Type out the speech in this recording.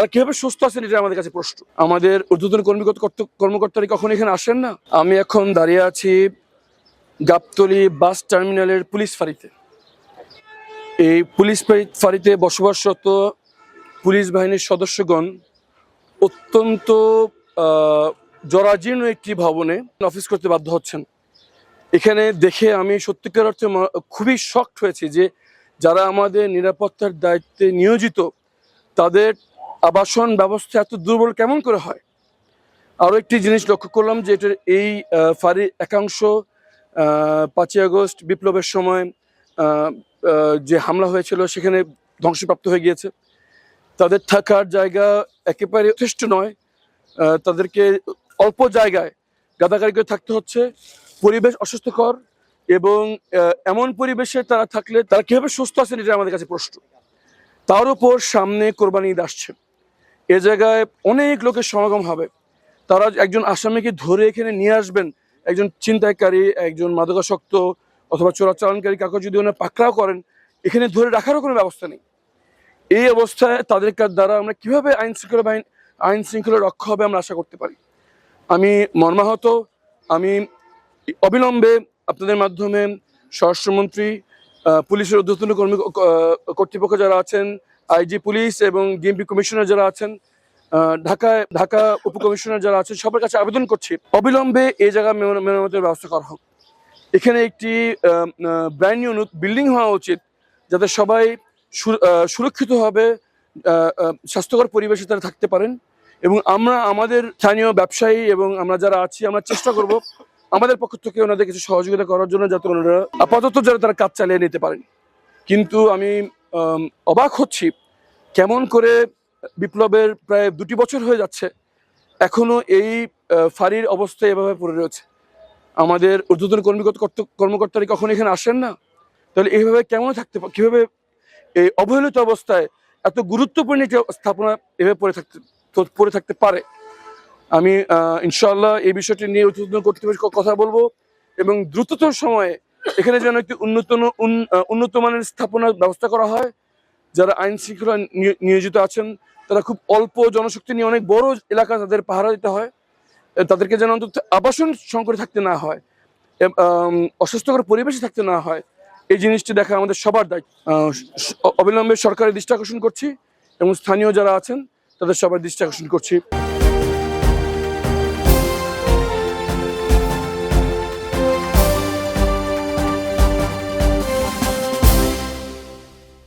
তারা কিভাবে সুস্থ আছেন এটা আমাদের কাছে প্রশ্ন। আমাদের ঊর্ধ্বতন কর্মকর্তারা কখন এখানে আসেন না। আমি এখন দাঁড়িয়ে আছি গাবতলী বাস টার্মিনালের পুলিশ ফাঁড়িতে। এই পুলিশ ফাঁড়িতে বসবাসরত পুলিশ বাহিনীর সদস্যগণ অত্যন্ত জরাজীর্ণ একটি ভবনে অফিস করতে বাধ্য হচ্ছেন। এখানে দেখে আমি সত্যিকার অর্থে খুবই শকড হয়েছি যে যারা আমাদের নিরাপত্তার দায়িত্বে নিয়োজিত তাদের আবাসন ব্যবস্থা এত দুর্বল কেমন করে হয়। আরও একটি জিনিস লক্ষ্য করলাম যে এটার এই ফাঁড়ির একাংশ 5ই আগস্ট বিপ্লবের সময় যে হামলা হয়েছিল সেখানে ধ্বংসপ্রাপ্ত হয়ে গিয়েছে। তাদের থাকার জায়গা একেবারে যথেষ্ট নয়, তাদেরকে অল্প জায়গায় গাদাগাড়ি করে থাকতে হচ্ছে। পরিবেশ অস্বাস্থ্যকর এবং এমন পরিবেশে তারা থাকলে তারা কীভাবে সুস্থ আছেন এটা আমাদের কাছে প্রশ্ন। তার উপর সামনে কোরবানি ঈদ আসছে, এ জায়গায় অনেক লোকের সমাগম হবে। তারা একজন আসামিকে ধরে এখানে নিয়ে আসবেন, একজন ছিনতাইকারী, একজন মাদকাসক্ত অথবা চোরাচালানকারী কাউকে যদি ওনারা পাকড়াও করেন, এখানে ধরে রাখারও কোনো ব্যবস্থা নেই। এই অবস্থায় তাদের দ্বারা আমরা কীভাবে আইন শৃঙ্খলা রক্ষা হবে আমরা আশা করতে পারি। আমি মর্মাহত। আমি অবিলম্বে আপনাদের মাধ্যমে স্বরাষ্ট্রমন্ত্রী, পুলিশের ঊর্ধ্বতন কর্তৃপক্ষ যারা আছেন, আইজি পুলিশ এবং ডিএমপি কমিশনার যারা আছেন, ঢাকা উপকমিশনার যারা আছেন, সবার কাছে আবেদন করছি অবিলম্বে এই জায়গা মেরামতের ব্যবস্থা করা হোক। এখানে একটি ব্র্যান্ড নিউ বিল্ডিং হওয়া উচিত যাতে সবাই সুরক্ষিতভাবে স্বাস্থ্যকর পরিবেশে তারা থাকতে পারেন। এবং আমরা আমাদের স্থানীয় ব্যবসায়ী এবং আমরা যারা আছি আমরা চেষ্টা করব আমাদের পক্ষ থেকে ওনাদের কিছু সহযোগিতা করার জন্য যাতে ওনারা আপাতত যারা তারা কাজ চালিয়ে নিতে পারেন। কিন্তু আমি অবাক হচ্ছি কেমন করে বিপ্লবের প্রায় 2 বছর হয়ে যাচ্ছে এখনো এই ফাঁড়ির অবস্থা এভাবে পড়ে রয়েছে। আমাদের ঊর্ধ্বতন কর্মকর্তারা কখন এখানে আসেন না, তাহলে এইভাবে কেমন থাকতে কিভাবে এই অবহেলিত অবস্থায় এত গুরুত্বপূর্ণ একটি স্থাপনা এভাবে পড়ে থাকতে পারে। আমি ইনশাআল্লাহ এই বিষয়টি নিয়ে ঊর্ধ্বতন কর্তৃপক্ষের কথা বলবো এবং দ্রুততর সময়ে এখানে যেন একটি উন্নত মানের স্থাপনার ব্যবস্থা করা হয়। যারা আইন শৃঙ্খলা নিয়োজিত আছেন তারা খুব অল্প জনশক্তি নিয়ে অনেক বড় এলাকা তাদের পাহারা দিতে হয়, তাদেরকে যেন অন্তত আবাসন সংকটে থাকতে না হয়, অস্বাস্থ্যকর পরিবেশে থাকতে না হয়, এই জিনিসটি দেখা আমাদের সবার দায়িত্ব। অবিলম্বে সরকারের দৃষ্টি আকর্ষণ করছি এবং স্থানীয় যারা আছেন তাদের সবার দৃষ্টি আকর্ষণ করছি।